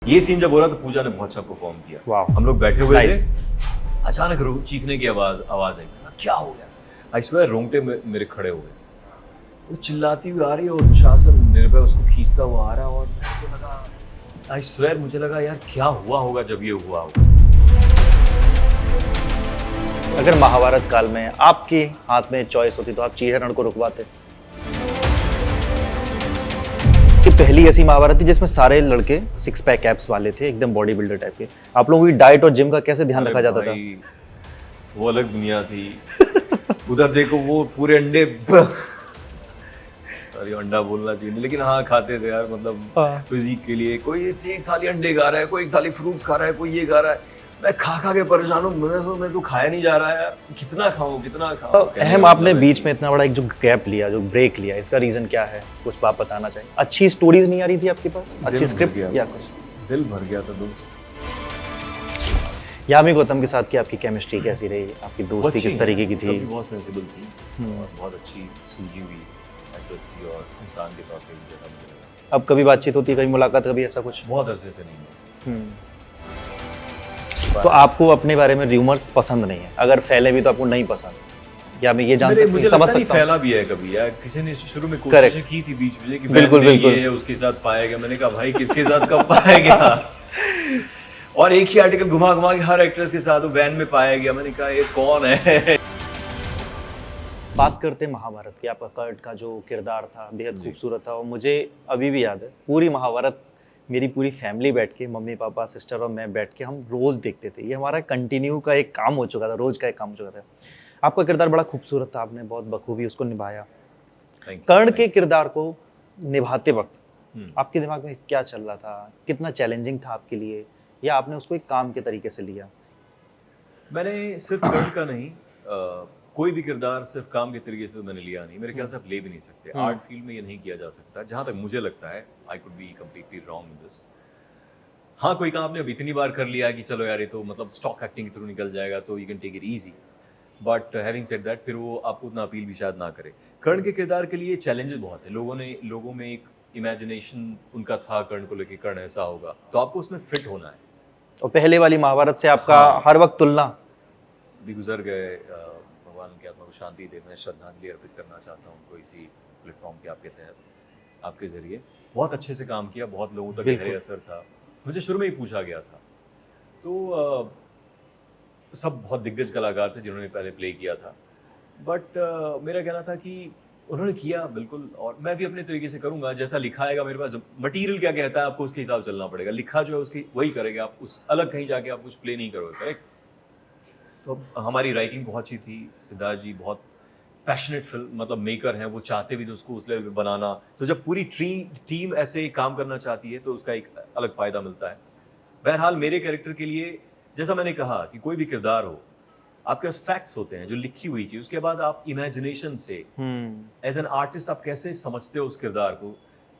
ये सीन जब हो रहा तो पूजा ने बहुत अच्छा परफॉर्म किया। वाह। हम लोग बैठे हुए Nice. थे, अचानक चीखने की आवाज आई। क्या हो गया? आई स्वेयर रोंगटे मेरे खड़े हो गए। वो चिल्लाती हुई आ रही है और दुशासन निर्भय उसको खींचता हुआ आ रहा है और मेरे को लगा, आई स्वेयर मुझे लगा यार क्या हुआ होगा जब ये हुआ होगा। अगर महाभारत काल में आपके हाथ में चॉइस होती तो आप चीरहरण को रुकवाते? कि पहली ऐसी महाभारत थी जिसमें सारे लड़के 6 पैक एब्स वाले थे, एकदम बॉडी बिल्डर टाइप के। आप लोगों की डाइट और जिम का कैसे ध्यान रखा जाता था? वो अलग दुनिया थी। उधर देखो वो पूरे अंडे सॉरी अंडा बोलना चाहिए नहीं, लेकिन हाँ खाते थे यार, मतलब फिजिक के लिए। कोई एक थाली अंडे खा रहा है, कोई एक थाली फ्रूट्स खा रहा है, कोई ये खा रहा है। मैं खा के परेशान हूँ। मैं तो खाया नहीं जा रहा है यार, कितना खाऊं। अहम, आपने बीच में इतना बड़ा एक जो गैप लिया, जो ब्रेक लिया, इसका रीजन क्या है? कुछ आप बताना चाहिए। अच्छी स्टोरीज नहीं आ रही थी आपके पास, अच्छी स्क्रिप्ट या कुछ? दिल भर गया था दोस्त। यामी गौतम के साथ की आपकी केमिस्ट्री कैसी रही? आपकी दोस्ती किस तरीके की थी? बहुत सेंसिबल थी और बहुत अच्छी सूझी हुई एक्ट्रेस थी और इंसान के तौर पे भी जैसा मुझे लगा। अब कभी बातचीत होती है, कभी मुलाकात, कभी ऐसा कुछ? बहुत अरसे से नहीं हुआ। तो आपको अपने बारे में र्यूमर्स पसंद नहीं है? अगर फैले भी तो आपको नहीं पसंद, या मैं ये जान सकता हूं, समझ सकता हूं? फैला भी है कभी यार, किसी ने शुरू में कोशिश की थी बीच में कि बिल्कुल ये है उसके साथ पाया गया। मैंने कहा भाई किसके साथ कब पाया गया? और एक ही आर्टिकल घुमा के हर एक्ट्रेस के साथ वैन में पाया गया। मैंने कहा ये कौन है? बात करते हैं महाभारत की। आपका कर्ट का जो किरदार था बेहद खूबसूरत था और मुझे अभी भी याद है पूरी महाभारत मेरी पूरी फैमिली बैठ के, मम्मी पापा सिस्टर और मैं बैठ के हम रोज देखते थे। ये हमारा कंटिन्यू का एक काम हो चुका था, रोज का एक काम हो चुका था। आपका किरदार बड़ा खूबसूरत था, आपने बहुत बखूबी उसको निभाया। कर्ण के किरदार को निभाते वक्त आपके दिमाग में क्या चल रहा था? कितना चैलेंजिंग था आपके लिए, या आपने उसको एक काम के तरीके से लिया? मैंने सिर्फ कर्ण का नहीं, कोई भी किरदार सिर्फ काम के तरीके से तो मैंने लिया नहीं। मेरे ख्याल से आप ले भी नहीं सकते। आर्ट फील्ड में ये नहीं किया जा सकता, जहाँ तक मुझे लगता है। I could be completely wrong in this. हाँ, कोई काम आपने अब इतनी बार कर लिया कि चलो यार ये तो मतलब स्टॉक एक्टिंग के थ्रू निकल जाएगा तो you can take it easy. But having said that, फिर वो आपको उतना अपील भी शायद ना करे। कर्ण के किरदार के लिए चैलेंजेस बहुत है। लोगों में एक इमेजिनेशन उनका था कर्ण को लेकर, कर्ण ऐसा होगा, तो आपको उसमें फिट होना है। और पहले वाली महाभारत से आपका हर वक्त तुलना भी गुजर गए। भगवान की आत्मा को शांति दे। मैं श्रद्धांजलि अर्पित करना चाहता हूँ उनको इसी प्लेटफॉर्म के आपके तहत, आपके जरिए। बहुत अच्छे से काम किया, बहुत लोगों तक गहरे असर था। मुझे शुरू में ही पूछा गया था, तो सब बहुत दिग्गज कलाकार थे जिन्होंने पहले प्ले किया था। बट मेरा कहना था कि उन्होंने किया बिल्कुल, और मैं भी अपने तरीके से करूँगा। जैसा लिखा आएगा मेरे पास, मटीरियल क्या कहता है आपको उसके हिसाब से चलना पड़ेगा। लिखा जो है उसकी वही करेंगे आप, उस अलग कहीं जाके आप कुछ प्ले नहीं करोगे, करेक्ट? तो हमारी राइटिंग बहुत अच्छी थी। सिद्धार्थ जी बहुत पैशनेट फिल्म मतलब मेकर हैं, वो चाहते भी तो उसको उस लेवल पे बनाना। तो जब पूरी टीम ऐसे काम करना चाहती है तो उसका एक अलग फ़ायदा मिलता है। बहरहाल मेरे कैरेक्टर के लिए, जैसा मैंने कहा कि कोई भी किरदार हो, आपके पास फैक्ट्स होते हैं जो लिखी हुई चीज़, उसके बाद आप इमेजिनेशन से एज एन आर्टिस्ट आप कैसे समझते हो उस किरदार को।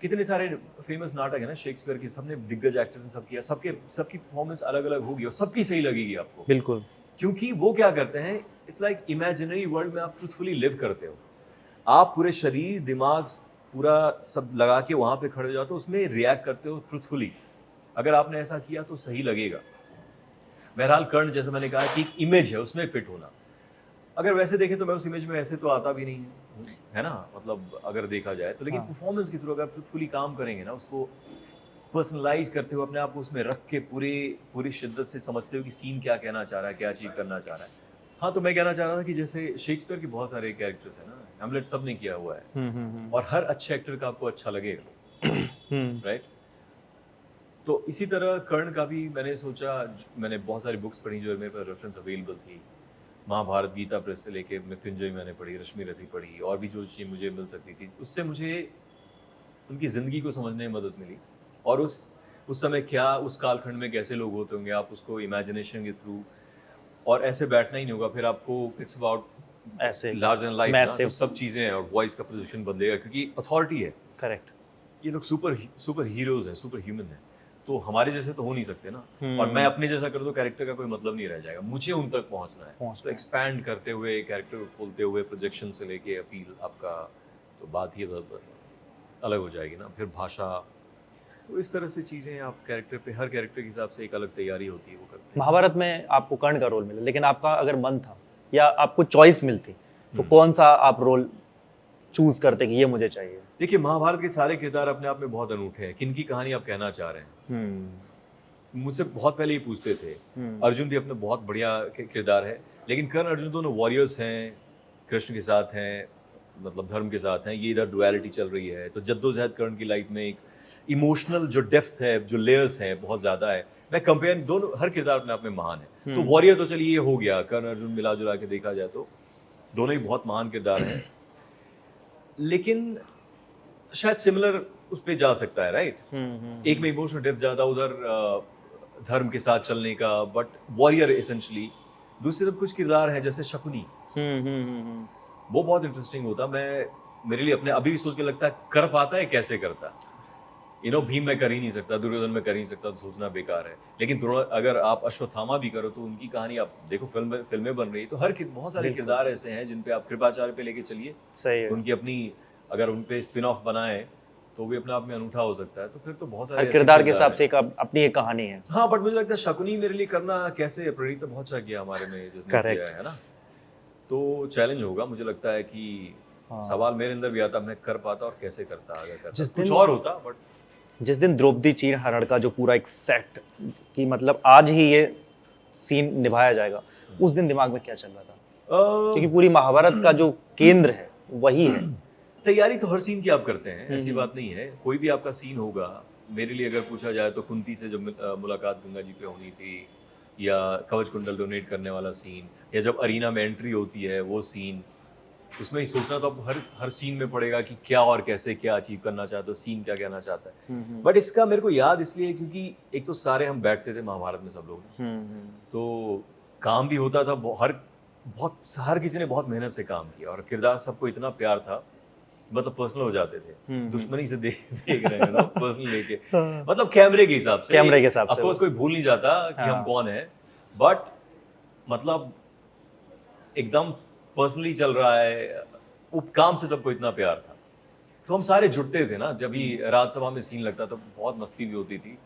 कितने सारे फेमस नाटक है ना शेक्सपियर के, सबने दिग्गज एक्टर्स ने सब किया, सबकी परफॉर्मेंस अलग अलग होगी और सबकी सही लगेगी आपको। बिल्कुल, क्योंकि वो क्या करते हैं, इट्स लाइक इमेजिनरी वर्ल्ड में आप ट्रूथफुली लिव करते हो। आप पूरे शरीर दिमाग पूरा सब लगा के वहाँ पे खड़े हो जाते हो, उसमें रिएक्ट करते हो ट्रूथफुली। अगर आपने ऐसा किया तो सही लगेगा। बहरहाल कर्ण, जैसे मैंने कहा कि एक इमेज है, उसमें फिट होना। अगर वैसे देखें तो मैं उस इमेज में ऐसे तो आता भी नहीं है ना, मतलब अगर देखा जाए तो। लेकिन परफॉर्मेंस के थ्रू अगर ट्रूथफुली काम करेंगे ना, उसको पर्सनलाइज करते हो, अपने आप को उसमें रख के पूरी शिद्दत से समझते हो कि सीन क्या कहना चाह रहा है, क्या अचीव करना चाह रहा है। हाँ, तो मैं कहना चाह रहा था कि जैसे शेक्सपियर के बहुत सारे कैरेक्टर्स हैं ना, हैमलेट सब ने किया हुआ है, और हर अच्छे एक्टर का आपको अच्छा लगेगा, राइट? तो इसी तरह कर्ण का भी मैंने सोचा। मैंने बहुत सारी बुक्स पढ़ी जो मेरे पास रेफरेंस अवेलेबल थी। महाभारत, गीता प्रेस से लेके मृत्युंजय मैंने पढ़ी, रश्मि रथी पढ़ी, और भी जो चीज़ मुझे मिल सकती थी, उससे मुझे उनकी ज़िंदगी को समझने में मदद मिली। और उस समय क्या, उस कालखंड में कैसे लोग होते होंगे, आप उसको इमेजिनेशन के थ्रू, और ऐसे बैठना ही नहीं होगा, फिर आपको इट्स अबाउट ऐसे लार्ज एंड लाइफ ना, तो सब चीज़ें हैं, और वॉइस का पोजीशन बदलेगा क्योंकि अथॉरिटी है। करेक्ट। ये लोग सुपर हीरोज हैं, सुपर ह्यूमन हैं, तो हमारे जैसे तो हो नहीं सकते ना। और मैं अपने जैसा कर दूं, कैरेक्टर का कोई मतलब नहीं रह जाएगा। मुझे उन तक पहुंचना है, तो एक्सपैंड करते हुए, कैरेक्टर को खोलते हुए, प्रोजेक्शन से लेके अपील आपका, तो बात ही अलग हो जाएगी ना। फिर भाषा, तो इस तरह से चीज़ें आप कैरेक्टर पे, हर कैरेक्टर के हिसाब से एक अलग तैयारी होती है, वो करते हैं। महाभारत में आपको कर्ण का रोल मिला, लेकिन आपका अगर मन था या आपको चॉइस मिलती तो हम्म। कौन सा आप रोल चूज करते कि ये मुझे चाहिए? देखिए, महाभारत के सारे किरदार अपने आप में बहुत अनूठे हैं। किन की कहानी आप कहना चाह रहे हैं? मुझसे बहुत पहले ही पूछते थे। अर्जुन भी अपने बहुत बढ़िया किरदार है, लेकिन कर्ण अर्जुन दोनों वॉरियर्स हैं, कृष्ण के साथ हैं, मतलब धर्म के साथ हैं। ये इधर डुअलिटी चल रही है, तो जद्दोजहद कर्ण की लाइफ में एक इमोशनल जो डेप्थ है, जो लेयर्स हैं, बहुत ज़्यादा है। मैं कंपेयर दोनों, हर किरदार अपने आप में महान है। तो वॉरियर तो चलिए ये हो गया, कर्ण अर्जुन मिला जुला के देखा जाए तो दोनों ही बहुत महान किरदार हैं, लेकिन शायद सिमिलर उस पे जा सकता है, राइट? एक में इमोशनल डेप्थ ज़्यादा, उधर धर्म के साथ चलने का, बट वॉरियर एसेंशली। दूसरी तरफ कुछ किरदार हैं जैसे शकुनी, वो बहुत इंटरेस्टिंग होता। मेरे लिए अपने अभी भी सोच के लगता है कर पाता है, कैसे करता? भीम में कर ही नहीं सकता, दुर्योधन में कर ही नहीं सकता, तो सोचना बेकार है। लेकिन अगर आप अश्वत्थामा भी करो तो उनकी कहानी आप देखो, फिल्में बन रही, तो बहुत सारे किरदार ऐसे हैं जिन पे आप कृपाचार्य पे लेके चलिए, सही है। उनकी अपनी, अगर उन पे स्पिन ऑफ बनाए तो भी अपने आप में अनूठा हो सकता है। तो फिर तो बहुत सारे हर किरदार के हिसाब से एक अपनी एक कहानी है। हाँ, बट मुझे लगता है शकुनी मेरे लिए करना कैसे, प्रणीत तो बहुत अच्छा किया हमारे में जिसने किया है ना, तो चैलेंज होगा। मुझे लगता है कि सवाल मेरे अंदर भी आता, मैं कर पाता और कैसे करता, अगर करता कुछ और होता। बट जिस दिन द्रौपदी चीर हरण का जो पूरा एक सेट कि मतलब आज ही ये सीन निभाया जाएगा, उस दिन दिमाग में क्या चल रहा था? क्योंकि पूरी महाभारत का जो केंद्र है वही है। तैयारी तो हर सीन की आप करते हैं, ऐसी बात नहीं है। कोई भी आपका सीन होगा, मेरे लिए अगर पूछा जाए तो कुंती से जब मुलाकात गंगा जी पे होनी थी, या कवच कुंडल डोनेट करने वाला सीन, या जब अरीना में एंट्री होती है वो सीन, उसमें सोचना तो आपको हर सीन में पड़ेगा कि क्या और कैसे क्या अचीव करना चाहते हो, सीन क्या कहना चाहता है। बट इसका मेरे को याद इसलिए क्योंकि एक तो सारे हम बैठते थे महाभारत में सब लोग, तो काम भी होता था, हर किसी ने बहुत मेहनत से काम किया, और किरदार सबको इतना प्यार था, मतलब पर्सनल हो जाते थे, दुश्मनी से देख रहे हैं ना, पर्सनल लेके, मतलब कैमरे के हिसाब से, ऑफ कोर्स कोई भूल नहीं जाता कि हम कौन है, बट मतलब एकदम पर्सनली चल रहा है, वो काम से सबको इतना प्यार था। तो हम सारे जुटते थे ना, जब भी राज्यसभा में सीन लगता तो बहुत मस्ती भी होती थी।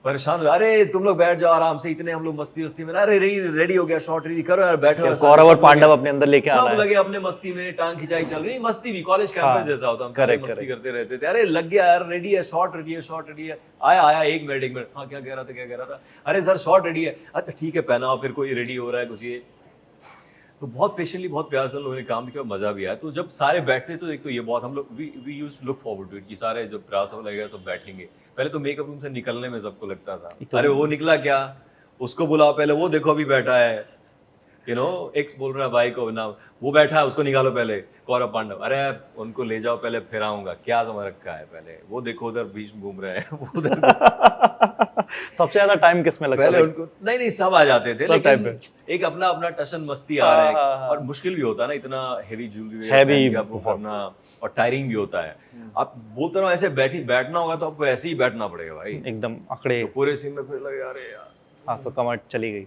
परेशान हो, अरे तुम लोग बैठ जाओ आराम से, इतने हम लोग मस्ती में, अरे रेडी हो गया, शॉट रेडी करो यार, बैठो। कौरव और पांडव अपने अंदर लेके आना है, सब लगे अपने मस्ती में, टांग खिंचाई चल रही, मस्ती भी कॉलेज कैंपस जैसा होता, हम सारे मस्ती करते रहते थे। अरे लग गया यार, रेडी है, शॉट रेडी है, आया 1 मिनट, हाँ क्या कह रहा था, अरे सर शॉट रेडी है, अच्छा ठीक है पहनाओ, फिर कोई रेडी हो रहा है कुछ, ये तो बहुत पेशेंटली, बहुत प्यार से लोगों ने काम किया, मजा भी आया। तो जब सारे बैठते तो एक तो ये बहुत हम लोग we used to look forward to it कि सारे जब रात लगेगा सब बैठेंगे। पहले तो मेकअप रूम से निकलने में सबको लगता था, अरे वो निकला क्या, उसको बुलाओ पहले, वो देखो अभी बैठा है, एक्स बोल रहा है भाई को ना, वो बैठा है उसको निकालो पहले, कौरव पांडव, अरे उनको ले जाओ पहले, फिर आऊंगा, क्या समझ रखा है पहले, वो देखो उधर भीष्म घूम रहे हैं सबसे ज्यादा टाइम किसमें लगता पहले उनको, नहीं सब आ जाते थे, लेकिन एक अपना टशन मस्ती आ रहा है, और मुश्किल भी होता है ना, इतना हेवी ज्वेलरी करना, और टायरिंग भी होता है। आप बोलते रहो ऐसे बैठना होगा तो आपको ऐसे ही बैठना पड़ेगा भाई, एकदम अकड़े, तो पूरे सीन में फिर लगे अरे यार, हाँ तो कमर चली गई।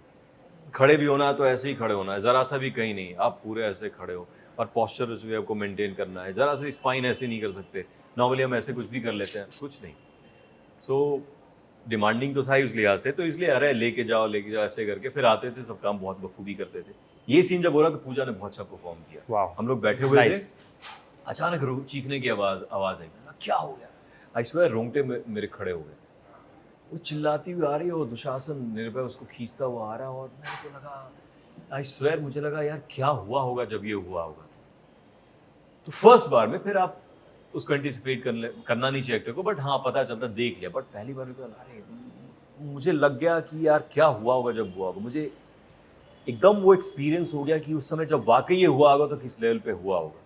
खड़े भी होना है तो ऐसे ही खड़े होना है, जरा सा भी कहीं नहीं, आप पूरे ऐसे खड़े हो, और पोस्चर भी आपको मेंटेन करना है, जरा सा स्पाइन ऐसे नहीं कर सकते, नॉर्मली हम ऐसे कुछ भी कर लेते हैं, कुछ नहीं। सो डिमांडिंग तो था ही उस लिहाज से, तो इसलिए अरे लेके जाओ ऐसे करके फिर आते थे, सब काम बहुत बखूबी करते थे। ये सीन जब हो रहा तो पूजा ने बहुत अच्छा परफॉर्म किया। हम लोग बैठे हुए थे, अचानक चीखने की आवाज आई, क्या हो गया, आई स्वेयर रोंगटे मेरे खड़े हो गए, वो चिल्लाती हुई आ रही है, और दुशासन निर्भय उसको खींचता हुआ आ रहा है, और मेरे को लगा, आई स्वेयर मुझे लगा यार क्या हुआ होगा जब ये हुआ होगा। तो फर्स्ट बार में फिर आप उसको एंटिसिपेट करना नहीं चाहिए एक्टर को, बट हाँ पता चलता, देख लिया, बट पहली बार अरे मुझे लग गया कि यार क्या हुआ होगा जब हुआ होगा, मुझे एकदम वो एक्सपीरियंस हो गया कि उस समय जब वाकई ये हुआ होगा तो किस लेवल पे हुआ होगा।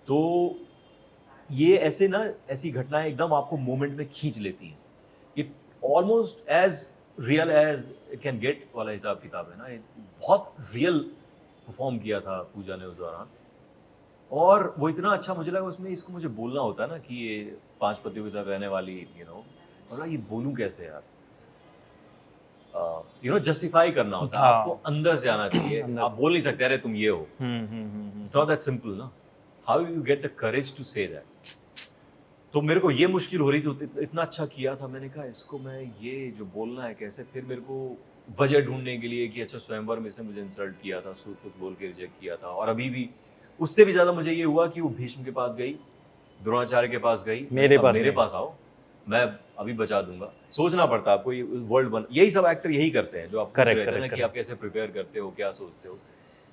तो ये ऐसी घटनाएं एकदम आपको मोमेंट में खींच लेती हैं, ये almost as real as it can get वाला हिसाब किताब है ना, ये बहुत रियल परफॉर्म किया था पूजा ने उस दौरान, और वो इतना अच्छा मुझे लगा उसमें, इसको मुझे बोलना होता है ना कि ये 5 पतियों के साथ रहने वाली, और ये बोलूं कैसे यार, जस्टिफाई करना होता है, आपको अंदर से आना चाहिए, आप बोल नहीं सकते अरे तुम ये हो, इट्स नॉट दैट सिंपल ना, how you get the courage to say that. तो मेरे को ये मुश्किल हो रही थी, इतना अच्छा किया था, मैंने कहा इसको मैं ये जो बोलना है कैसे, फिर मेरे को वजह ढूंढने के लिए कि अच्छा स्वयंवर में इसने मुझे इंसल्ट किया था, सूट कुछ बोल के रिजेक्ट किया था, और अभी भी उससे भी ज़्यादा मुझे ये हुआ कि वो भीष्म के पास गई, द्रोणाचार्य के पास गई, मेरे पास मेरे नहीं। पास आओ, मैं अभी बचा दूंगा। सोचना पड़ता है आपको, ये वर्ल्ड बन, यही सब एक्टर यही करते हैं जो आप पूछ Correct, रहे थे ना correct, कि correct. आप कैसे प्रिपेयर करते हो, क्या सोचते हो।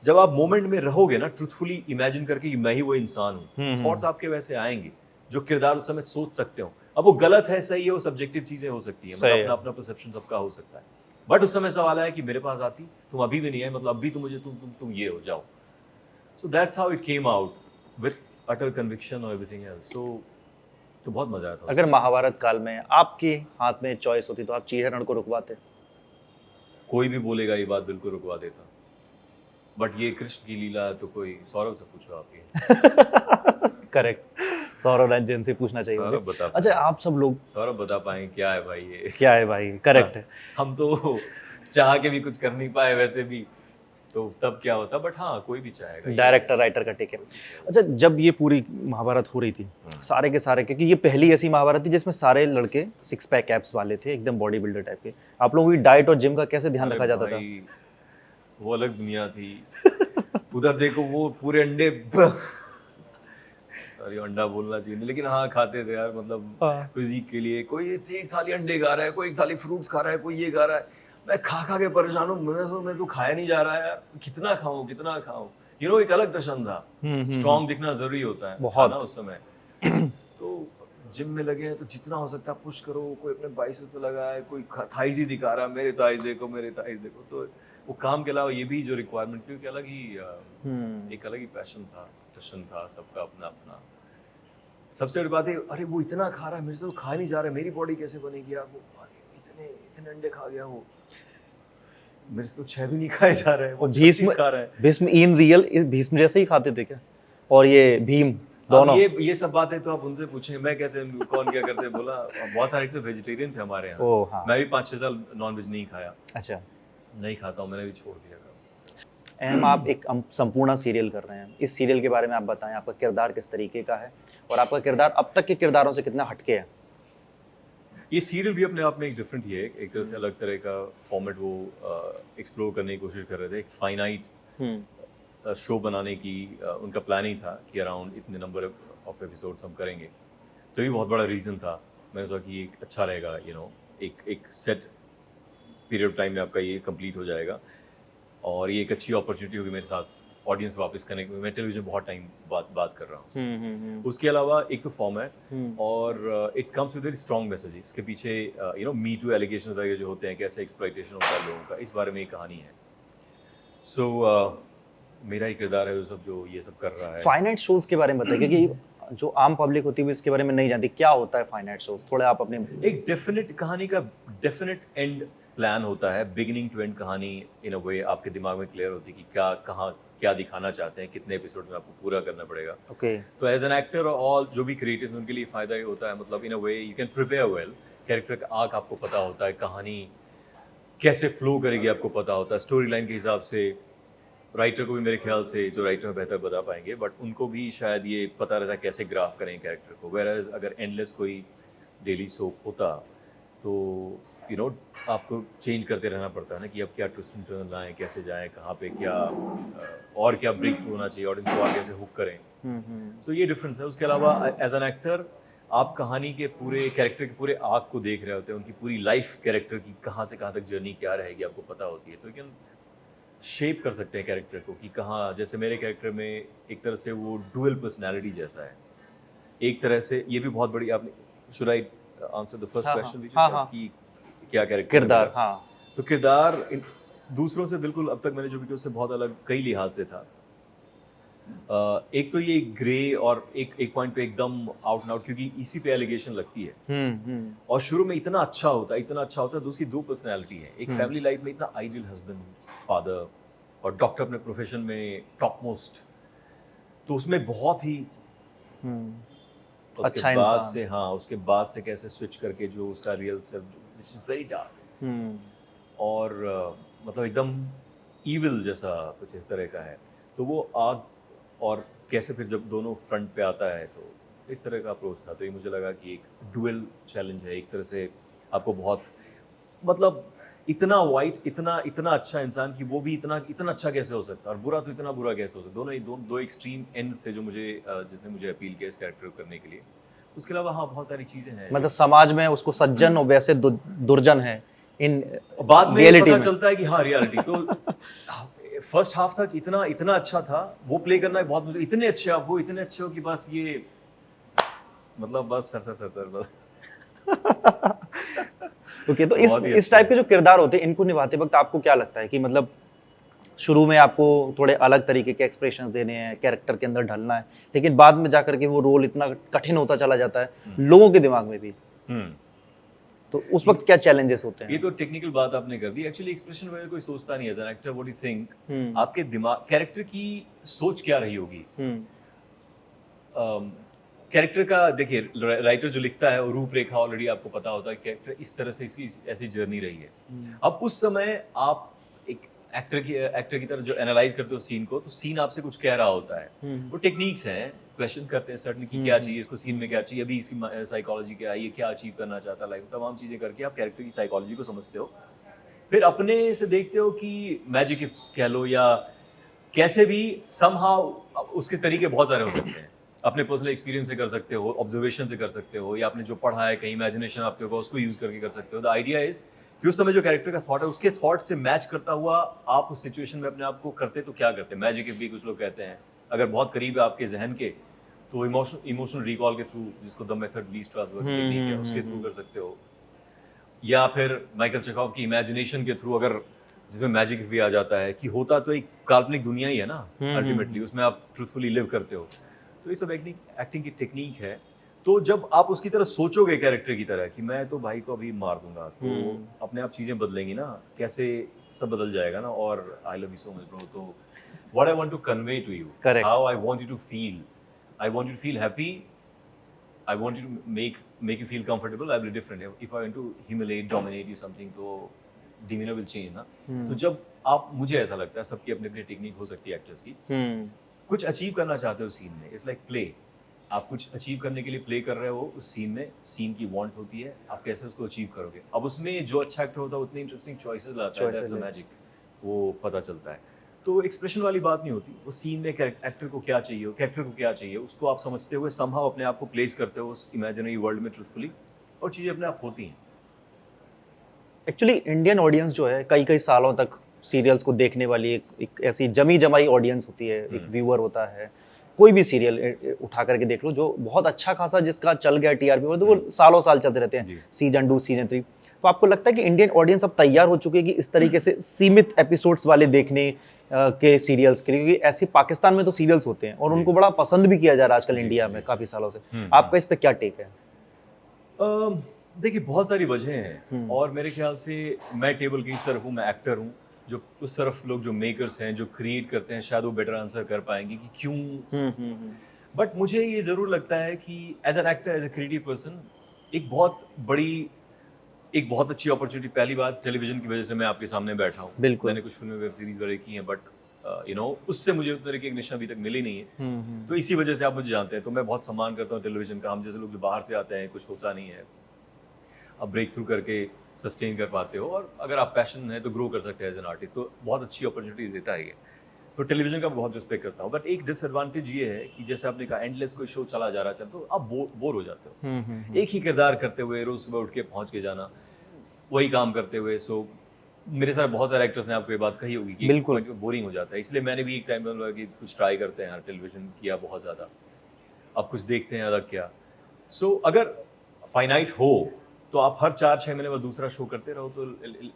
जब आप मोमेंट में रहोगे ना, ट्रूथफुली इमेजिन करके कि मैं ही वो इंसान हूँ, थॉट्स आपके वैसे आएंगे जो किरदार उस समय सोच सकते हो। अब वो गलत है सही है, वो सब्जेक्टिव चीजें हो सकती है, सही मतलब है। अपना अपना परसेप्शन सबका हो सकता है। बट उस समय सवाल आया कि मेरे पास आती, तुम अभी भी नहीं है, मतलब अभी तो मुझे तुम ये हो जाओ। So that's how it came out with utter conviction और एवरीथिंग एल्स। सो तो बहुत मजा आया था अगर उसमें। महाभारत काल में आपके हाथ में चॉइस होती तो आप चीरहरण को रुकवाते? कोई भी बोलेगा ये बात बिल्कुल रुकवा देता, बट ये कृष्ण की लीला है तो कोई सौरभ से पूछो आप ये। करेक्ट, सौरभ रंजन से पूछना चाहिए मुझे। सौरभ बता अच्छा, पाएंगे, आप सब लोग सौरभ बता पाएंगे क्या है भाई ये। क्या है भाई, करेक्ट है। हम तो चाह के भी कुछ कर नहीं पाए वैसे भी, तो तब क्या होता, बट हाँ कोई भी चाहेगा ये। डायरेक्टर राइटर का टिक है। अच्छा, जब ये पूरी महाभारत हो रही थी, सारे के सारे, क्योंकि ये पहली ऐसी महाभारत थी जिसमें सारे लड़के 6 पैक एब्स वाले थे, एकदम बॉडी बिल्डर टाइप के, आप लोगों की डाइट और जिम का कैसे ध्यान अरे रखा जाता था? भाई, वो अलग दुनिया थी। उधर देखो वो पूरे अंडे सॉरी अंडा बोलना चाहिए नहीं, लेकिन हाँ खाते थे यार, मतलब हाँ। फिजिक के लिए। कोई एक थाली अंडे खा रहा है, कोई एक थाली फ्रूट्स खा रहा है, कोई ये खा रहा है, मैं खा खा के परेशान हूँ। मैं तो खाया नहीं जा रहा है यार, कितना खाऊं कितना खाऊं। एक अलग टशन था। स्ट्रॉन्ग दिखना जरूरी होता है बहुत। ना उस समय। तो जिम में लगे हैं तो जितना हो सकता है पुश करो, कोई अपने बाइसेप्स पे लगा है, कोई थाइज ही दिखा रहा है, मेरे थाइज देखो मेरे थाइज देखो। तो वो काम के अलावा ये भी जो रिक्वायरमेंट, क्योंकि अलग ही एक अलग ही पैशन था, टशन था सबका अपना अपना। सबसे बड़ी बात है, अरे वो इतना खा रहा है, मेरे से तो खा नहीं जा रहा है, मेरी बॉडी कैसे बनेगी यार। वो अरे इतने इतने अंडे खा गया वो, मेरे से तो 6 भी नहीं खाए जा रहे हैं, वो 36 खा रहा है। भीष्म इन रियल भीष्म जैसे ही खाते थे क्या? और ये भीम दोनों? ये सब बातें तो आप उनसे पूछें, मैं कैसे कौन क्या करते बोला। बहुत सारे तो वेजिटेरियन थे हमारे यहाँ। ओह हाँ। मैं भी 5-6 साल नॉन वेज नहीं खाया। अच्छा। नहीं खाता हूँ, मैंने भी छोड़ दिया था। एम, आप एक संपूर्ण सीरियल कर रहे हैं, इस सीरियल के बारे में आप बताएं, आपका किरदार किस तरीके का है और आपका किरदार अब तक के किरदारों से कितना हटके है? ये सीरियल भी अपने आप में एक डिफरेंट ही है, एक तरह से अलग तरह का फॉर्मेट वो एक्सप्लोर करने की कोशिश कर रहे थे। एक फाइनाइट शो बनाने की उनका प्लान ही था कि अराउंड इतने नंबर ऑफ एपिसोड्स हम करेंगे। तो ये बहुत बड़ा रीज़न था। मैंने सोचा कि एक अच्छा रहेगा, एक सेट पीरियड ऑफ टाइम में आपका ये कंप्लीट हो जाएगा और ये एक अच्छी अपॉर्चुनिटी होगी मेरे साथ ऑडियंस वापस करने की। मैं टेलीविजन बहुत टाइम बात कर रहा हूँ। उसके अलावा एक तो फॉर्मेट और it comes with very strong messages. इसके पीछे मी टू एलिगेशन वगैरह जो होते हैं, कैसे एक्सप्लॉइटेशन होता है लोगों का, इस बारे में एक कहानी है। सो मेरा ही किरदार है जो ये सब कर रहा है। फाइनाइट शोज के बारे में बताइए, क्योंकि जो आम पब्लिक होती है इसके बारे में नहीं जानती, क्या होता है फाइनाइट शोज? थोड़ा आप अपने एक डेफिनेट कहानी का डेफिनेट एंड प्लान होता है, बिगिनिंग टू एंड कहानी इन अ वे आपके दिमाग में क्लियर होती है कि क्या दिखाना चाहते हैं, कितने एपिसोड में आपको पूरा करना पड़ेगा। ओके। तो एज एन एक्टर और ऑल जो भी क्रिएटिव उनके लिए फ़ायदा ये होता है, मतलब in a way you can prepare well. Character का आर्क आपको पता होता है, कहानी कैसे फ्लो करेगी आपको पता होता है, स्टोरी लाइन के हिसाब से। राइटर को भी मेरे ख्याल से, जो राइटर बेहतर बता पाएंगे, बट उनको भी शायद ये पता रहता है कैसे ग्राफ करें कैरेक्टर को। वेयर अगर एंडलेस कोई डेली सोप होता तो आपको चेंज करते रहना पड़ता है ना कि अब क्या ट्विस्ट एंड टर्न लाएं, कैसे जाएं, कहाँ पे क्या और क्या ब्रेक थ्रू होना चाहिए, ऑडियंस को आगे कैसे हुक करें। सो ये डिफरेंस है। उसके अलावा एज एन एक्टर आप कहानी के पूरे कैरेक्टर के पूरे आर्क को देख रहे होते हैं, उनकी पूरी लाइफ कैरेक्टर की कहाँ से कहाँ तक जर्नी क्या रहेगी आपको पता होती है। तो यू कैन शेप कर सकते हैं कैरेक्टर को कि कहाँ, जैसे मेरे कैरेक्टर में एक तरह से वो डुअल पर्सनैलिटी जैसा है। एक तरह से ये भी बहुत बड़ी, आपने should I answer the first question कि क्या कैरेक्टर किरदार? हाँ। तो किरदार दूसरों से बिल्कुल अब तक मैंने जो भी किया उससे बहुत अलग कई लिहाज से था। एक तो ये ग्रे और एक पॉइंट पे एकदम आउट एंड आउट, क्योंकि इसी पे एलिगेशन लगती है। और शुरू में इतना अच्छा होता है, उसकी 2 पर्सनैलिटी है। एक फैमिली लाइफ में इतना आइडियल हस्बैंड, फादर और डॉक्टर अपने प्रोफेशन में टॉप मोस्ट, तो उसमें बहुत ही अच्छा इंसान। उसके बाद से कैसे स्विच करके जो उसका रियल सेल्फ वेरी डार्क और मतलब एकदम ईविल जैसा कुछ इस तरह का है। तो वो आग और कैसे फिर जब दोनों फ्रंट पे आता है तो इस तरह का अप्रोच था। तो ये मुझे लगा कि एक डुअल चैलेंज है, एक तरह से आपको बहुत मतलब इतना वाइट, इतना इतना अच्छा इंसान कि वो भी इतना इतना अच्छा कैसे हो सकता है, और बुरा तो इतना बुरा कैसे हो सकता है। दो एक्सट्रीम एंड्स थे जो मुझे जिसने मुझे अपील किया इस कैरेक्टर को करने के लिए। उसके अलावा हाँ, बहुत सारी चीज़ें हैं। मतलब समाज में उसको सज्जन और वैसे दुर्जन है इन बाद में रियलिटी पता में। चलता है कि हाँ, रियलिटी तो फर्स्ट हाफ तक इतना इतना अच्छा था, वो प्ले करना बहुत मुझे, इतने अच्छे आप हो, इतने अच्छे हो कि बस ये मतलब बस सर बस। ओके, तो बहुत ही इस अच्छे टाइप के हैं। जो किरदार होते हैं इनको निभाते वक्त आपको क्या लगता है कि मतलब शुरू में आपको थोड़े अलग तरीके के एक्सप्रेशंस देने हैं, कैरेक्टर के अंदर ढलना है, लेकिन बाद में जाकर के वो रोल इतना कठिन होता चला जाता है लोगों के दिमाग में भी, हम्म तो उस वक्त क्या चैलेंजेस होते ये हैं? तो टेक्निकल बात आपने कर दी। एक्चुअली एक्सप्रेशन वगैरह कोई सोचता नहीं है। As an actor what you think, आपके दिमाग कैरेक्टर की सोच क्या रही होगी। कैरेक्टर का देखिए, राइटर जो लिखता है वो रूपरेखा ऑलरेडी आपको पता होता है, कैरेक्टर इस तरह से इसकी ऐसी जर्नी रही है। अब उस समय आप एक एक्टर की तरह जो एनालाइज करते हो सीन को, तो सीन आपसे कुछ कह रहा होता है। वो टेक्निक्स हैं, क्वेश्चंस करते हैं सर्टन कि क्या चाहिए इसको, सीन में क्या चाहिए, अभी इसी साइकोलॉजी क्या है, ये क्या अचीव करना चाहता है लाइफ, तमाम चीजें करके आप कैरेक्टर की साइकोलॉजी को समझते हो। फिर अपने से देखते हो कि मैजिक कह लो या कैसे भी, समहाउ उसके तरीके बहुत सारे हो सकते हैं। अपने पर्सनल एक्सपीरियंस से कर सकते हो, ऑब्जर्वेशन से कर सकते हो, या आपने जो पढ़ा है कहीं इमेजिनेशन आपके होगा उसको यूज करके कर सकते हो। द आइडिया इज कि उस समय जो कैरेक्टर का थॉट है उसके थॉट से मैच करता हुआ आप उस सिचुएशन में अपने आप को करते तो क्या करते हैं। मैजिक भी कुछ लोग कहते हैं, अगर बहुत करीब है आपके जहन के तो इमोशनल रिकॉल के थ्रू, जिसको द मेथड ली स्ट्रासबर्ग की टेक्निक है, उसके थ्रू कर सकते हो। या फिर माइकल चेखोव की इमेजिनेशन के थ्रू, अगर जिसमें मैजिक भी आ जाता है कि होता तो एक काल्पनिक दुनिया ही है ना अल्टीमेटली, उसमें आप ट्रूथफुली लिव करते हो। तो ये सब एक्टिंग की टेक्निक है। तो जब आप उसकी तरह सोचोगे कैरेक्टर की तरह कि मैं तो भाई को अभी मार दूंगा, तो अपने आप चीजें बदलेंगी ना, कैसे सब बदल जाएगा ना। और I love you so much bro, तो what I want to convey to you, Correct. How I want you to feel, I want you to feel happy, I want you to make you feel comfortable. I will be different. If I want to humiliate, dominate you something, तो demeanor will change ना। तो जब आप, मुझे ऐसा लगता है सबकी अपनी अपनी टेक्निक हो सकती है एक्टर्स की, कुछ अचीव करना चाहते हो सीन में, इट्स लाइक प्ले। आप कुछ अचीव करने के लिए प्ले कर रहे हो उस सीन में, सीन की वांट होती है, आप कैसे उसको अचीव करोगे। अब उसमें जो अच्छा एक्टर होता है उतनी इंटरेस्टिंग चॉइसेस लाता है, दैट्स द मैजिक, वो पता चलता है। तो एक्सप्रेशन वाली बात नहीं होती, वो सीन में एक्टर को क्या चाहिए, कैरेक्टर को क्या चाहिए, उसको आप समझते हुए समहाउ अपने आप को प्लेस करते हो उस इमेजिनरी वर्ल्ड में ट्रूथफुली, और चीज़ें अपने आप होती हैं। एक्चुअली इंडियन ऑडियंस जो है कई कई सालों तक सीरियल्स को देखने वाली एक ऐसी जमी जमाई ऑडियंस होती है, एक व्यूअर होता है। कोई भी सीरियल उठा करके देख लो जो बहुत अच्छा खासा जिसका चल गया टीआरपी पर, तो वो सालों साल चलते रहते हैं, सीजन 2 सीजन 3। तो आपको लगता है कि इंडियन ऑडियंस अब तैयार हो चुकी है कि इस तरीके से सीमित एपिसोड्स वाले देखने के सीरियल्स के लिए, क्योंकि ऐसे पाकिस्तान में तो सीरियल्स होते हैं और उनको बड़ा पसंद भी किया जा रहा है आजकल इंडिया में काफी सालों से। आपका इस पे क्या टेक है? देखिए, बहुत सारी वजह हैं, और मेरे ख्याल से मैं टेबल की इस तरफ हूँ, मैं एक्टर हूँ, जो उस तरफ लोग जो मेकर्स हैं, जो क्रिएट करते हैं, शायद वो बेटर आंसर कर पाएंगे कि क्यों। बट मुझे ये ज़रूर लगता है कि as an actor, as a creative person, एक बहुत अच्छी अपॉर्चुनिटी, पहली बात टेलीविजन की वजह से मैं आपके सामने बैठा हूँ। मैंने कुछ फिल्में, वेब सीरीज वगैरह की हैं, बट उससे मुझे उतना रिकग्निशन अभी तक मिली नहीं है। तो इसी वजह से आप मुझे जानते हैं, तो मैं बहुत सम्मान करता हूँ टेलीविजन का। हम जैसे लोग जो बाहर से आते हैं, कुछ होता नहीं है, आप ब्रेक थ्रू करके सस्टेन कर पाते हो, और अगर आप पैशन है तो ग्रो कर सकते हैं एज एन आर्टिस्ट, तो बहुत अच्छी अपॉर्चुनिटी देता है ये। तो टेलीविजन का बहुत रिस्पेक्ट करता हूँ। बट एक डिसएडवांटेज ये है कि जैसे आपने कहा, एंडलेस कोई शो चला जा रहा है, तो आप बोर हो जाते हो एक ही किरदार करते हुए, रोज सुबह उठ के पहुंच के जाना, वही काम करते हुए। सो मेरे साथ बहुत सारे एक्टर्स ने आपको ये बात कही होगी कि बिल्कुल बोरिंग हो जाता है। इसलिए मैंने भी एक टाइम में लगा कि कुछ ट्राई करते हैं यार, टेलीविजन किया बहुत ज़्यादा, अब कुछ देखते हैं अलग क्या। सो अगर फाइनाइट हो तो आप हर 4-6 महीने बाद दूसरा शो करते रहो, तो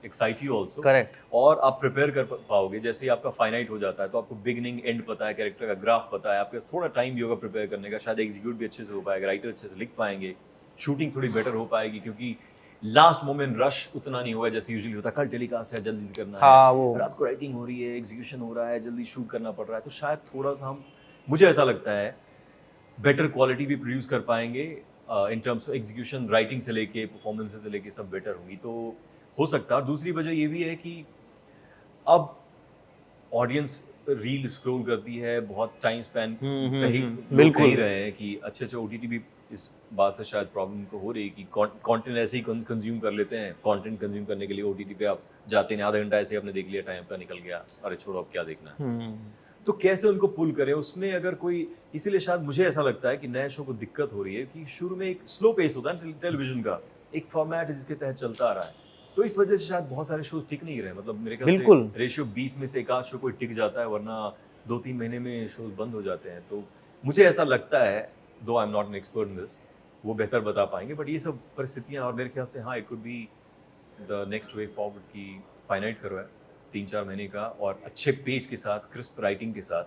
एक्साइट यू ऑल्सो। करेक्ट। और आप प्रिपेयर कर पाओगे। जैसे ही आपका फाइनाइट हो जाता है तो आपको बिगनिंग एंड पता है, कैरेक्टर का ग्राफ पता है, आपका थोड़ा टाइम भी होगा प्रिपेयर करने का, शायद एग्जीक्यूट भी अच्छे से हो पाएगा, राइटर अच्छे से लिख पाएंगे, शूटिंग थोड़ी बेटर हो पाएगी, क्योंकि लास्ट मोमेंट रश उतना नहीं होगा जैसे यूजुअली होता है। कल टेलीकास्ट है, जल्दी करना है, वो रात को राइटिंग हो रही है, एग्जीक्यूशन हो रहा है, जल्दी शूट करना पड़ रहा है, तो शायद थोड़ा सा हम, मुझे ऐसा लगता है, बेटर क्वालिटी भी प्रोड्यूस कर पाएंगे in terms of execution, writing से लेके परफॉर्मेंसेस से लेके सब बेटर होंगी, तो हो सकता है। और दूसरी वजह ये भी है कि अब ऑडियंस रील स्क्रॉल करती है, बहुत टाइम स्पैन लोग बिल्कुल। कह ही रहे हैं कि अच्छा ओटीटी भी इस बात से शायद प्रॉब्लम को हो रही है कि कंटेंट ऐसे ही कंज्यूम कर लेते हैं। कंटेंट कंज्यूम करने के लिए ओटीटी पे आप जाते हैं, आधा घंटा ऐसे ही आपने देख लिया, टाइम का निकल गया, अरे छोड़ो अब क्या देखना है। तो कैसे उनको पुल करें उसमें, अगर कोई, इसीलिए शायद मुझे ऐसा लगता है कि नए शो को दिक्कत हो रही है कि शुरू में एक स्लो पेस होता है टेलीविजन का, एक फॉर्मेट है जिसके तहत चलता आ रहा है, तो इस वजह से शायद बहुत सारे शोज टिक नहीं रहे। मतलब मेरे ख्याल से बिल्कुल। रेशियो 20 में से एक आध शो कोई टिक जाता है, वरना 2-3 महीने में शोज बंद हो जाते हैं। तो मुझे ऐसा लगता है, दो I am not an expert in this, वो बेहतर बता पाएंगे, बट ये सब परिस्थितियां, और मेरे ख्याल से हाँ it could be the next way forward की फाइनाइट करो है 3-4 महीने का, और अच्छे पेस के साथ, क्रिस्प राइटिंग के साथ,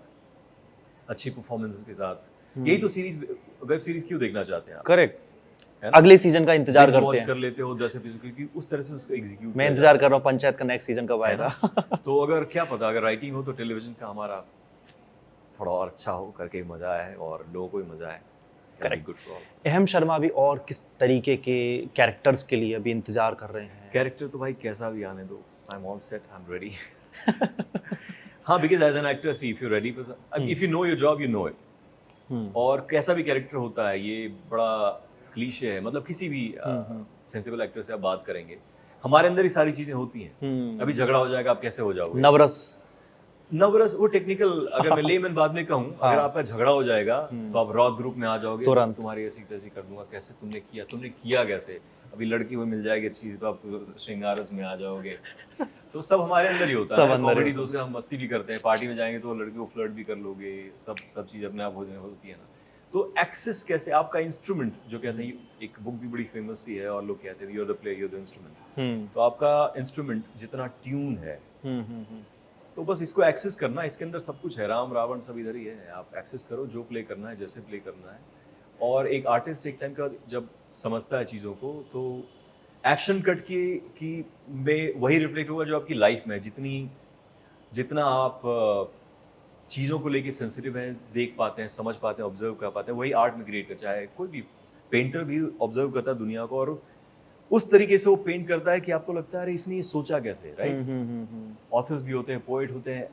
अच्छी परफॉर्मेंसेस के साथ। यही तो सीरीज, वेब सीरीज क्यों देखना चाहते हैं आप, करेक्ट। है ना? अगले सीजन का इंतजार Binge करते watch हैं। कर लेते हो 10 एपिसोड, क्योंकि उस तरह से उसको एग्जीक्यूट मैं इंतजार कर रहा हूँ पंचायत का नेक्स्ट सीजन कब है आएगा। ना? तो अगर क्या पता, अगर राइटिंग हो तो टेलीविजन का हमारा थोड़ा और अच्छा हो, करके मजा आए और लोगों को भी मजा आए। Correct. गुड फॉर अहम शर्मा अभी और किस तरीके के कैरेक्टर्स के लिए अभी इंतजार कर रहे हैं? कैरेक्टर तो भाई कैसा भी आने दो, I am all set, I am ready. हाँ, because as an actor see if you ready for, if you know your job you know it. और कैसा भी कैरेक्टर होता है, ये बड़ा क्लीशे है, मतलब किसी भी सेंसिबल एक्टर से आप बात करेंगे, हमारे अंदर ही सारी चीजें होती हैं। अभी झगड़ा हो जाएगा, आप कैसे हो जाओगे? नवरस वो टेक्निकल, अगर मैं लेमन बाद में कहूँ, अगर आपका झगड़ा हो जाएगा तो आप रॉक ग्रुप में आ जाओगे, तुरंत। तुम्हारी ऐसी तैसी कर दूंगा, कैसे तुमने किया कैसे? अभी लड़की वो मिल जाएगी अच्छी तो आप श्रृंगारस में आ जाओगे। तो सब हमारे अंदर ही होता है। कॉमेडी दोस्त हम मस्ती भी करते हैं, पार्टी में जाएंगे तो लड़की को फ्लर्ट भी कर लोगे, सब चीज अपने आप होती है ना। तो एक्सेस कैसे, आपका इंस्ट्रूमेंट, जो कहते हैं, एक बुक भी बड़ी फेमस सी है और लोग कहते हैं you are the player, you are the instrument. तो आपका इंस्ट्रूमेंट जितना ट्यून है, तो बस इसको एक्सेस करना, इसके अंदर सब कुछ है, राम रावण सब इधर ही है, आप एक्सेस करो, जो प्ले करना है, जैसे प्ले करना है। और एक आर्टिस्ट एक टाइम का जब समझता है चीज़ों को, तो एक्शन कट की में वही रिफ्लेक्ट होगा जो आपकी लाइफ में है। जितना आप चीज़ों को लेके सेंसिटिव हैं, देख पाते हैं, समझ पाते हैं, ऑब्जर्व कर पाते हैं, वही आर्ट में क्रिएट कर, चाहे कोई भी पेंटर भी ऑब्जर्व करता है दुनिया को, और उस तरीके से वो पेंट करता है कि आपको लगता है अरे इसने ये सोचा कैसे, राइट? ऑथर्स भी होते हैं, पोएट होते हैं,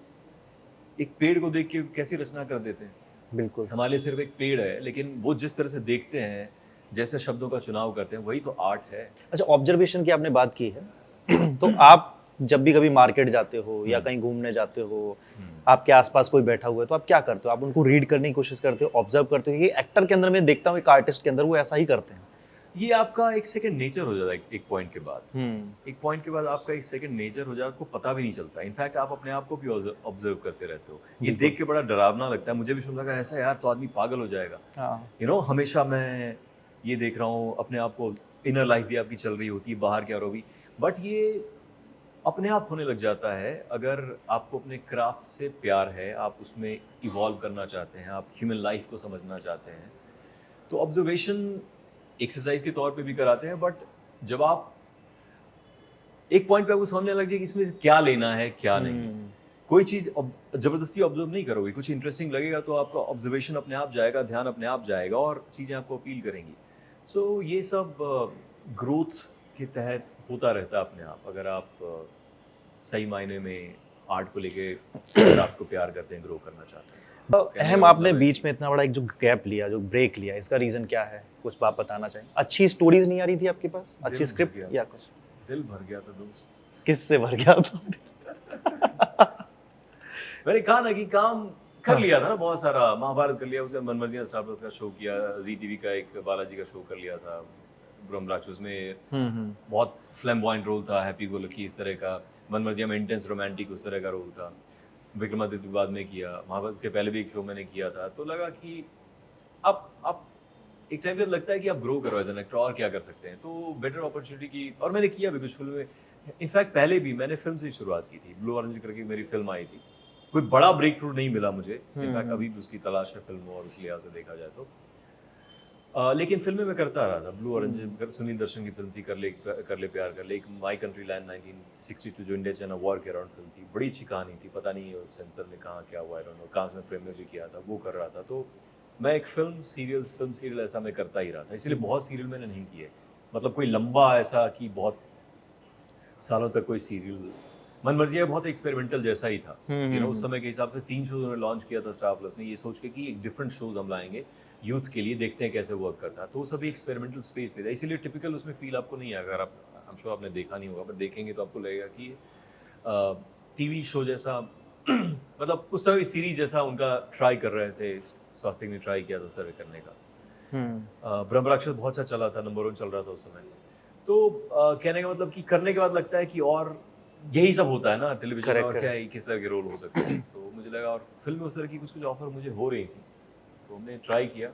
एक पेड़ को देख के कैसी रचना कर देते हैं। बिल्कुल। हमारे लिए सिर्फ एक पेड़ है, लेकिन वो जिस तरह से देखते हैं, जैसे शब्दों का चुनाव करते हैं, वही तो आर्ट है। अच्छा, ऑब्जर्वेशन की आपने बात की है तो आप जब भी कभी मार्केट जाते हो या कहीं घूमने जाते हो, आपके आसपास कोई बैठा हुआ है, तो आप क्या करते हो? आप उनको रीड करने की कोशिश करते हो, ऑब्जर्व करते हो? ये एक्टर के अंदर मैं देखता हूँ, एक आर्टिस्ट के अंदर वो ऐसा ही करते हैं। ये आपका एक सेकंड नेचर हो जाता है एक पॉइंट के बाद। एक पॉइंट के बाद आपका एक सेकंड नेचर हो जाता है, आपको पता भी नहीं चलता। इनफैक्ट आप अपने आप को भी ऑब्जर्व करते रहते हो। ये देख के बड़ा डरावना लगता है, मुझे भी सुन लगा ऐसा, यार तो आदमी पागल हो जाएगा। यू नो, हमेशा मैं ये देख रहा हूँ अपने आप को, इनर लाइफ भी आपकी चल रही होती है, बाहर क्या रहो भी, बट ये अपने आप होने लग जाता है। अगर आपको अपने क्राफ्ट से प्यार है, आप उसमें इवॉल्व करना चाहते हैं, आप ह्यूमन लाइफ को समझना चाहते हैं, तो ऑब्जर्वेशन एक्सरसाइज के तौर पे भी कराते हैं। बट जब आप एक पॉइंट पे आपको समझने लग जाए कि इसमें क्या लेना है क्या नहीं, कोई चीज़ जबरदस्ती ऑब्जर्व नहीं करोगे, कुछ इंटरेस्टिंग लगेगा तो आपका ऑब्जर्वेशन अपने आप जाएगा, ध्यान अपने आप जाएगा और चीज़ें आपको अपील करेंगी। सो ये सब ग्रोथ के तहत होता रहता है अपने आप, अगर आप सही मायने में आर्ट को लेके क्राफ्ट को प्यार करते हैं, ग्रो करना चाहते हैं। अहम, आपने बीच में इतना बड़ा एक जो गैप लिया, जो ब्रेक लिया, इसका रीजन क्या है? कुछ बात बताना चाहिए। अच्छी स्टोरीज नहीं आ रही थी आपके पास, अच्छी स्क्रिप्ट या कुछ? दिल भर गया था दोस्त। किससे भर गया था? मैंने कहा ना कि काम कर लिया था ना, बहुत सारा। महाभारत कर लिया, उसके बाद मनमर्जियां स्टार प्लस का शो किया, जी टीवी का एक बालाजी का शो कर लिया था, ब्रह्म राक्षस में बहुत फ्लैम्बॉयंट रोल था, हैप्पी गो लकी इस तरह का। मनमर्जियां में इंटेंस रोमांटिक उस तरह का रोल था। विक्रमादित्य बाद में किया, महाभारत के पहले भी एक शो मैंने किया था। तो लगा कि अब एक टाइम पे लगता है कि आप ग्रो करो एज एन एक्टर, और क्या कर सकते हैं, तो बेटर अपॉर्चुनिटी की। और मैंने किया भी कुछ फिल्में, इनफैक्ट पहले भी मैंने फिल्म से शुरुआत की थी। ब्लू ऑरेंज करके मेरी फिल्म आई थी, कोई बड़ा ब्रेक थ्रू नहीं मिला मुझे, इनफैक्ट अभी भी उसकी तलाश है फिल्म, और इस लिहाज से देखा जाए तो लेकिन फिल्में मैं करता रहा था। ब्लू ऑरेंज सुनील दर्शन की फिल्म थी, कर ले प्यार कर ले। एक माई कंट्री लैंड 1962 जो इंडिया चाइना वॉर के अराउंड फिल्म थी, बड़ी अच्छी कहानी थी, पता नहीं सेंसर में कहाँ क्या हुआ, कांस में प्रीमियर भी किया था, वो कर रहा था। तो मैं एक फिल्म सीरियल ऐसा मैं करता ही रहा था, इसलिए बहुत सीरियल मैंने नहीं किए, मतलब कोई लंबा ऐसा कि बहुत सालों तक कोई सीरियल, मन मर्जी बहुत एक्सपेरिमेंटल जैसा ही था, यू नो, उस हम्म। समय के हिसाब से 3 शोज उन्होंने लॉन्च किया था स्टार प्लस ने, ये सोच के कि एक डिफरेंट शोज हम लाएंगे यूथ के लिए, देखते हैं कैसे वर्क करता है। तो वो सभी एक्सपेरिमेंटल स्पेस पे था, इसीलिए टिपिकल उसमें फील आपको नहीं आएगा। अगर आप, आई एम श्योर आपने देखा नहीं होगा, पर देखेंगे तो आपको लगेगा कि टीवी शो जैसा मतलब उस समय सीरीज जैसा उनका ट्राई कर रहे थे, स्वास्थ्य ने ट्राई किया था सर्वे करने का। ब्रह्म राक्षस बहुत अच्छा चला था, नंबर 1 चल रहा था उस समय। तो कहने का मतलब कि करने के बाद लगता है कि और यही सब होता है ना टेलीविजन में, Correct, और क्या है, किस तरह के रोल हो सकते हैं। तो मुझे लगा, और फिल्म में उस तरह की कुछ कुछ ऑफर मुझे हो रही थी, तो हमने ट्राई किया।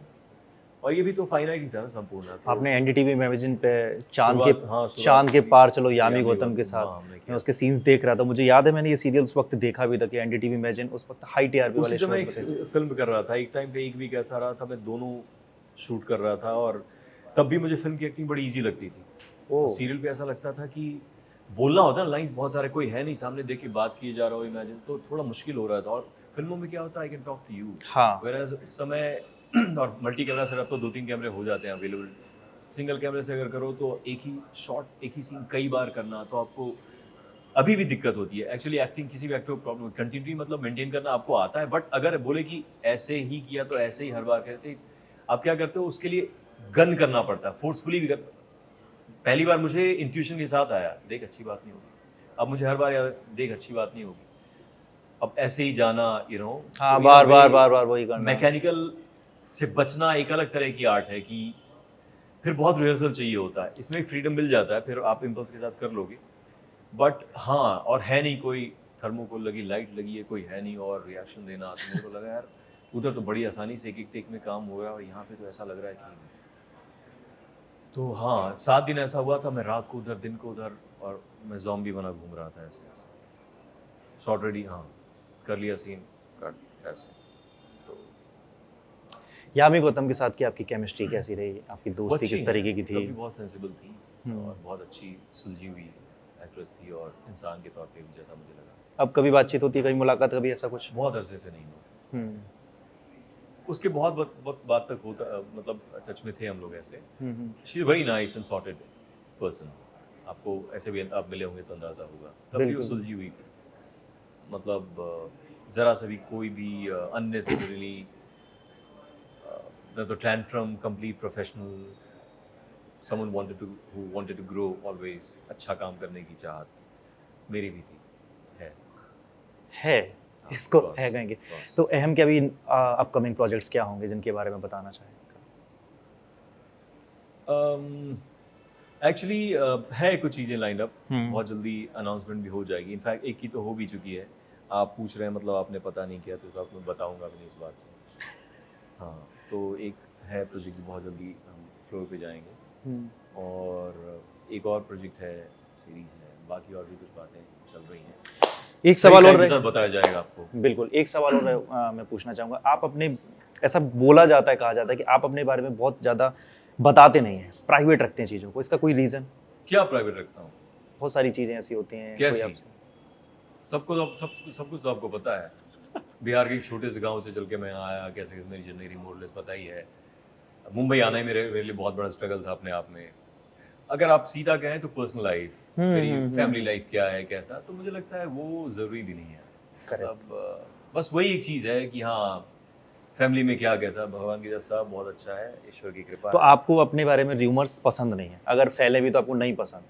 और ये भी तो फाइनाइट ही था ना संपूर्ण। तो आपने एनडीटीवी मैगजीन पे शुरुआत चांद के पार चलो यामी यामी गौतम के हाँ, साथ हमने मैं किया। उसके सीन्स देख रहा था। मुझे याद है मैंने ये सीरियल उस वक्त देखा भी था कि एनडीटीवी मैगजीन उस वक्त हाई टीआरपी उसी वाले समय शोज एक थे। फिल्म कर रहा था, एक टाइम पे एक वीक ऐसा रहा था, मैं दोनों शूट कर रहा था, और तब भी मुझे फिल्म की एक्टिंग बड़ी इजी लगती थी। ओह। सीरियल पे ऐसा लगता था कि बोलना होता है, लाइंस बहुत सारे, कोई है नहीं सामने, देख के बात किए जा रहा हो, इमेजिन, तो थोड़ा मुश्किल हो रहा था। और फिल्मों में क्या होता है, I can talk to you, हाँ। व्हेयरएज उस समय और मल्टी कैमरा सेटअप तो 2-3 कैमरे हो जाते हैं अवेलेबल। सिंगल कैमरे से अगर करो तो एक ही शॉट, एक ही सीन कई बार करना, तो आपको अभी भी दिक्कत होती है। एक्चुअली एक्टिंग किसी भी एक्टर को प्रॉब्लम, कंटिन्यूटी मतलब मेंटेन करना आपको आता है, बट अगर बोले कि ऐसे ही किया तो ऐसे ही हर बार कहते, आप क्या करते हो उसके लिए गन करना पड़ता है, फोर्सफुली भी कर। पहली बार मुझे इंट्यूशन के साथ आया, देख अच्छी बात नहीं होगी। अब मुझे हर बार याद, देख अच्छी बात नहीं होगी, अब ऐसे ही जाना, यू नो। हाँ, बार बार बार बार वही करना। मैकेनिकल से बचना एक अलग तरह की आर्ट है, कि फिर बहुत रिहर्सल चाहिए होता है। इसमें फ्रीडम मिल जाता है, फिर आप इम्पल्स के साथ कर लोगे। बट हाँ, और है नहीं कोई थर्मोकोल लगी, लाइट लगी है, कोई है नहीं और रिएक्शन देना। तो मेरे को लगा यार उधर तो बड़ी आसानी से एक एक टेक में काम हो रहा है, और यहाँ पे तो ऐसा लग रहा है कि। तो हाँ, 7 दिन ऐसा हुआ था, मैं रात को उधर, दिन को उधर, और मैं ज़ॉम्बी बना घूम रहा था ऐसे ऐसे। शॉट रेडी, हाँ, कर लिया सीन, कट, ऐसे। तो यामी गौतम के साथ की आपकी केमिस्ट्री कैसी रही? आपकी दोस्ती किस तरीके की थी? तभी बहुत सेंसिबल थी, और बहुत अच्छी सुलझी हुई एक्ट्रेस थी, और इंसान के तौर पे भी जैसा मुझे लगा। अब कभी बातचीट होती है, कभी मुलाकात, कभी ऐसा कुछ? बहुत अरसे से नहीं हुआ। उसके बहुत वक्त बाद तक होता, मतलब टच में थे हम लोग ऐसे। She is very nice and sorted person. आपको ऐसे भी आप मिले होंगे तो अंदाजा होगा, तब भी वो बिल्कुल। सुलझी हुई थी। मतलब जरा सा भी कोई भी अननेसेसरीली तो tantrum, complete professional, someone wanted to grow always, अच्छा काम करने की चाहत मेरी भी थी, है। इसको बस, है कहेंगे। बस। तो अहम के अभी अपकमिंग प्रोजेक्ट्स क्या होंगे जिनके बारे में बताना चाहेंगे? एक्चुअली है कुछ चीज़ें लाइंड अप, हम्म। बहुत जल्दी अनाउंसमेंट भी हो जाएगी। इनफैक्ट एक की तो हो भी चुकी है। आप पूछ रहे हैं मतलब आपने पता नहीं किया, तो आपको बताऊंगा भी नहीं इस बात से। हाँ, तो एक है प्रोजेक्ट जो बहुत जल्दी हम फ्लोर पे जाएंगे, और एक और प्रोजेक्ट है, सीरीज है, बाकी और भी कुछ बातें चल रही हैं। एक सवाल और बताया जाएगा आपको। बिल्कुल, एक सवाल और मैं पूछना चाहूँगा। आप अपने, ऐसा बोला जाता है, कहा जाता है कि आप अपने बारे में बहुत ज़्यादा बताते नहीं हैं, प्राइवेट रखते हैं चीज़ों को, इसका कोई रीज़न? क्या प्राइवेट रखता हूँ? बहुत सारी चीज़ें ऐसी होती हैं। कैसी? सब कुछ तो आपको पता है। बिहार के एक छोटे से गांव से चल के मैं यहाँ आया, कैसे कैसे मेरी जर्नी मोरलेस पता ही है। मुंबई आना ही मेरे लिए बहुत बड़ा स्ट्रगल था अपने आप में। अगर आप सीधा कहें तो पर्सनल लाइफ, मेरी फैमिली लाइफ क्या है, कैसा, तो मुझे लगता है वो ज़रूरी भी नहीं है। मतलब बस वही एक चीज़ है कि हाँ, फैमिली में क्या कैसा, भगवान की तरफ सब बहुत अच्छा है, ईश्वर की कृपा तो है। आपको अपने बारे में र्यूमर्स पसंद नहीं है? अगर फैले भी तो आपको नहीं पसंद?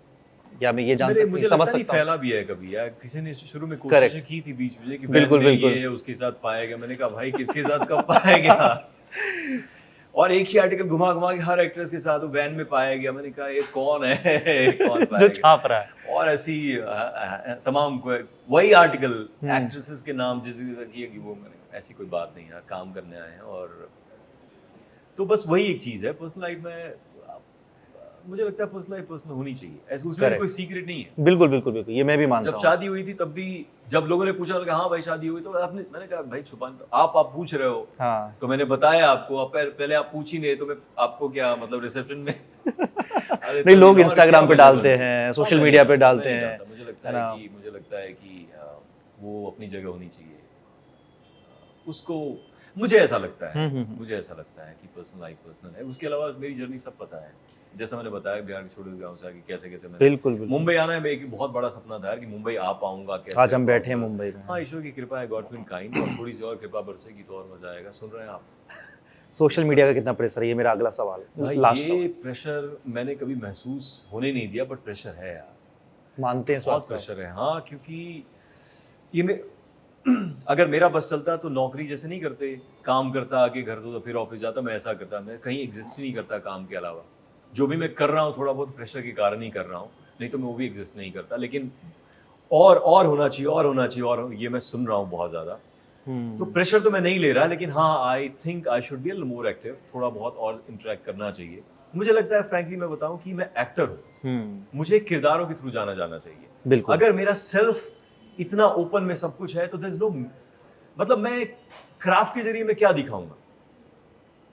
क्या मैं ये जान सकता हूँ, मुझे समझ लगता नहीं सकता हूँ? फैला भी है कभी, यार किसी ने शुरू में Correct. कोशिश की थी बीच में कि बिल्कुल, बहन में बिल्कुल। ये है, उसके साथ पाया गया। मैंने कहा भाई किसके साथ कब पाया गया? और एक ही आर्टिकल घुमा घुमा के हर एक्ट्रेस के साथ वो वैन में पाया गया। मैंने कहा ये कौन है? कौन पाया जो गया? छाप रहा है। और ऐसी तमाम वही आर्टिकल एक्ट्रेसेस के नाम जैसे किए कि वो, मैंने ऐसी कोई बात नहीं है, काम करने आए हैं। और तो बस वही एक चीज़ है पर्सनल लाइफ में। मुझे लगता है पर्सनल लाइफ पर्सनल होनी चाहिए, ऐसे उसमें Correct. कोई सीक्रेट नहीं है। बिल्कुल बिल्कुल बिल्कुल, ये मैं भी मानता जब हूँ। शादी हुई थी तब भी जब लोगों ने पूछा हाँ भाई शादी हुई, तो आपने, मैंने कहा भाई छुपाने तो आप पूछ रहे हो, हाँ। तो मैंने बताया आपको। आप पहले आप पूछ ही नहीं, तो मैं आपको क्या मतलब रिसेप्शन में नहीं, लोग इंस्टाग्राम पे डालते हैं, सोशल मीडिया पे डालते हैं। मुझे लगता है कि वो अपनी जगह होनी चाहिए उसको। मुझे ऐसा लगता है कि पर्सनल लाइफ पर्सनल है। उसके अलावा मेरी जर्नी सब पता है। जैसा मैंने बताया बिहार के छोटे गांव से आके कैसे कैसे मैंने बिल्कुल बिल्कुल। मुंबई आना है, एक बहुत बड़ा सपना था यार कि मुंबई आ पाऊंगा कैसे आज हम आ बैठे हैं पाऊंगा। मुंबई में। हाँ, ईश्वर की कृपा है, गॉड्स बीन काइंड, और थोड़ी सी और कृपा बरसेगी तो और मजा आएगा। सुन रहे हैं आप? सोशल मीडिया का कितना प्रेशर है, ये मेरा अगला सवाल, भाई लास्ट ये सवाल। प्रेशर मैंने कभी महसूस होने नहीं दिया, बट प्रेशर है यार, मानते हैं इस बहुत बात को? प्रेशर है। हाँ, क्योंकि ये मैं अगर मेरा बस चलता तो नौकरी जैसे नहीं करते, काम करता आके घर तो फिर ऑफिस जाता, मैं ऐसा करता, मैं कहीं एग्जिस्ट ही नहीं करता काम के अलावा। जो भी मैं कर रहा हूँ थोड़ा बहुत प्रेशर के कारण ही कर रहा हूँ, नहीं तो मैं वो भी एग्जिस्ट नहीं करता। लेकिन और होना चाहिए, और होना चाहिए, और ये मैं सुन रहा हूँ बहुत ज़्यादा। तो प्रेशर तो मैं नहीं ले रहा, लेकिन हाँ, I think I should be a more active, थोड़ा बहुत और इंटरेक्ट करना चाहिए। मुझे लगता है फ्रैंकली मैं बताऊं कि मैं एक्टर हूँ, मुझे किरदारों के थ्रू जाना चाहिए। बिल्कुल। अगर मेरा सेल्फ इतना ओपन में सब कुछ है तो देयर इज नो, मतलब मैं क्राफ्ट के जरिए मैं क्या दिखाऊंगा,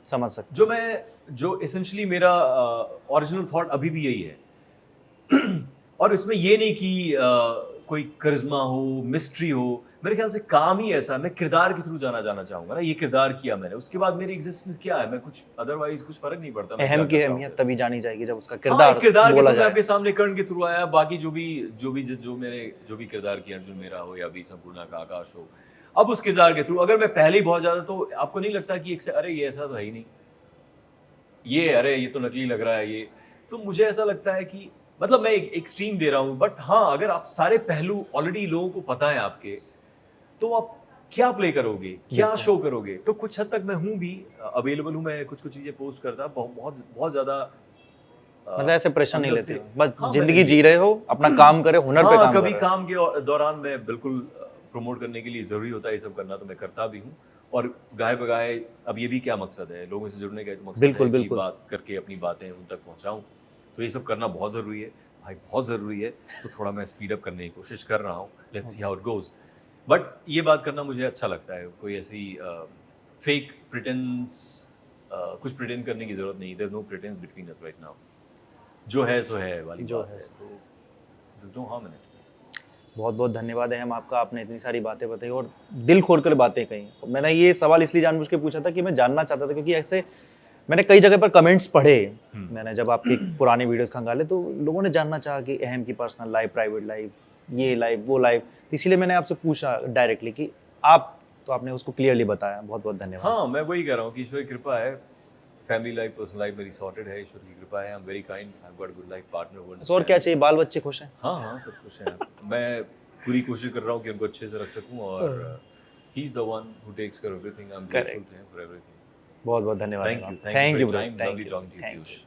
समझ सकते। जो एसेंशियली मेरा ओरिजिनल थॉट अभी भी यही है। और इसमें ये नहीं कि कोई करिश्मा हो, मिस्ट्री हो, मेरे ख्याल से काम ही ऐसा है, मैं किरदार के थ्रू जाना चाहूंगा ना, ये किरदार किया मैंने, उसके बाद मेरी एग्जिस्टेंस क्या है, मैं कुछ अदरवाइज कुछ फर्क नहीं पड़ता। अहम की अहमियत तभी जानी जाएगी जब उसका हाँ, किरदार एक किरदार के बोला थ्रू मैं जाए। आपके सामने कर्ण के थ्रू आया, बाकी जो भी किरदार किया, अर्जुन मेरा हो या भी संपूर्णा का आकाश हो, अब उस किरदार के थ्रू अगर मैं पहले ही बहुत ज्यादा, तो आपको नहीं लगता कि एक से अरे ये ऐसा तो है ही नहीं, ये अरे ये तो नकली लग रहा है ये, तो मुझे ऐसा लगता है कि मतलब मैं एक एक्सट्रीम दे रहा हूँ, बट हाँ, अगर आप सारे पहलू ऑलरेडी लोगों को पता है आपके, तो आप क्या प्ले करोगे, क्या बिल्कुल। शो करोगे। तो कुछ हद तक मैं हूँ भी अवेलेबल हूँ, मैं कुछ चीजें पोस्ट करता, बहुत बहुत ज्यादा मतलब ऐसे प्रेशर नहीं अंदर लेते से। हो, बस हाँ, जिंदगी मैंने जी रहे हो, अपना काम करे, हुनर पे हाँ, काम कभी कर रहे काम के दौरान मैं बिल्कुल प्रमोट करने के लिए जरूरी होता है ये सब करना, तो मैं करता भी हूँ। और गाए बगाए अब ये भी क्या मकसद है, लोगों से जुड़ने का तो मकसद बिल्कुल, है कि बिल्कुल। बात करके अपनी बातें उन तक पहुँचाऊँ, तो ये सब करना बहुत ज़रूरी है भाई, बहुत ज़रूरी है। तो थोड़ा मैं स्पीड अप करने की कोशिश कर रहा हूँ, let's see how it goes. But ये बात करना मुझे अच्छा लगता है, कोई ऐसी फेक प्रिटेंस, कुछ प्रिटेंड करने की ज़रूरत नहीं, there is no pretence between us right now, जो है सो है वाली जो बात है है, सो। तो there is no harm in it. बहुत बहुत धन्यवाद है हम आपका, आपने इतनी सारी बातें बताई और दिल खोल कर बातें कही। मैंने ये सवाल इसलिए जानबूझ के पूछा था कि मैं जानना चाहता था, क्योंकि ऐसे मैंने कई जगह पर कमेंट्स पढ़े, मैंने जब आपके पुराने वीडियोस खंगाले तो लोगों ने जानना चाहा कि अहम की पर्सनल लाइफ, प्राइवेट लाइफ, ये लाइफ वो लाइफ, तो इसीलिए मैंने आपसे पूछा डायरेक्टली कि आप, तो आपने उसको क्लियरली बताया। बहुत बहुत धन्यवाद। हाँ, मैं वही कह रहा हूँ कि ईश्वर की कृपा है, फैमिली लाइफ, पर्सनल लाइफ मेरी सॉर्टेड है, ईश्वर की कृपा है, I am very kind, I have got good life partner who तो और क्या चाहिए, बाल बच्चे खुश हैं? हाँ हाँ, सब कुछ है। मैं पूरी कोशिश कर रहा हूँ कि उनको अच्छे से रख सकूँ, और he is the one who takes care of everything, I am grateful to him for everything. बहुत बहुत धन्यवाद। Thank you thank you bro, bro, lovely talking to you, Piyush.